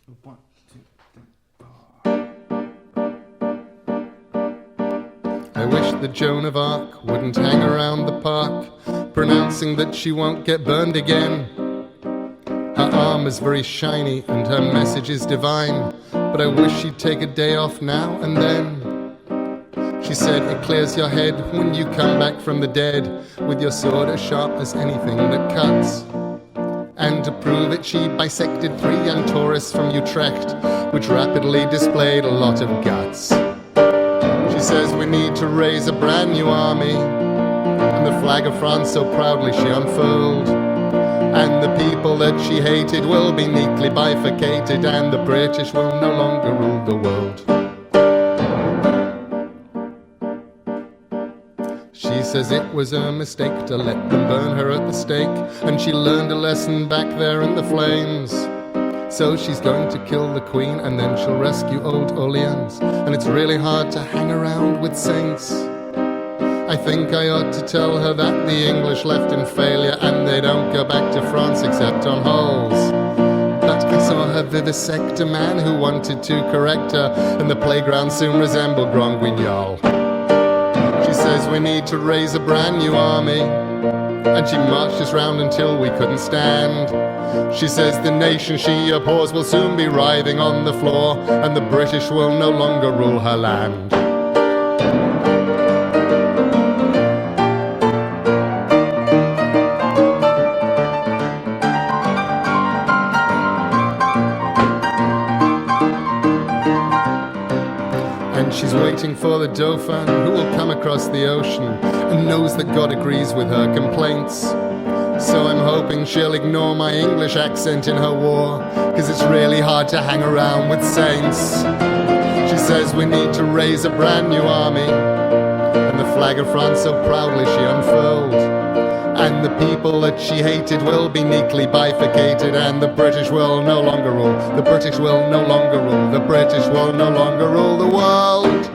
1, 2, 3, 4. I wish that Joan of Arc wouldn't hang around the park, pronouncing that she won't get burned again. Her arm is very shiny and her message is divine, but I wish she'd take a day off now and then. She said it clears your head when you come back from the dead, with your sword as sharp as anything that cuts. And to prove it, she bisected 3 young tourists from Utrecht, which rapidly displayed a lot of guts. She says we need to raise a brand new army, and the flag of France so proudly she unfurled. And the people that she hated will be neatly bifurcated, and the British will no longer rule the world. She says it was a mistake to let them burn her at the stake, and she learned a lesson back there in the flames. So she's going to kill the Queen, and then she'll rescue Old Orleans. And it's really hard to hang around with saints. I think I ought to tell her that the English left in failure, and they don't go back to France except on holes. But I saw her vivisect a man who wanted to correct her, and the playground soon resembled Grand Guignol. She says we need to raise a brand new army, and she marched us round until we couldn't stand. She says the nation she abhors will soon be writhing on the floor, and the British will no longer rule her land. And she's waiting for the Dauphin, who will come across the ocean, and knows that God agrees with her complaints. So I'm hoping she'll ignore my English accent in her war, 'cause it's really hard to hang around with saints. She says we need to raise a brand new army, and the flag of France so proudly she unfurled. And the people that she hated will be neatly bifurcated, and the British will no longer rule. The British will no longer rule. The British will no longer rule the world.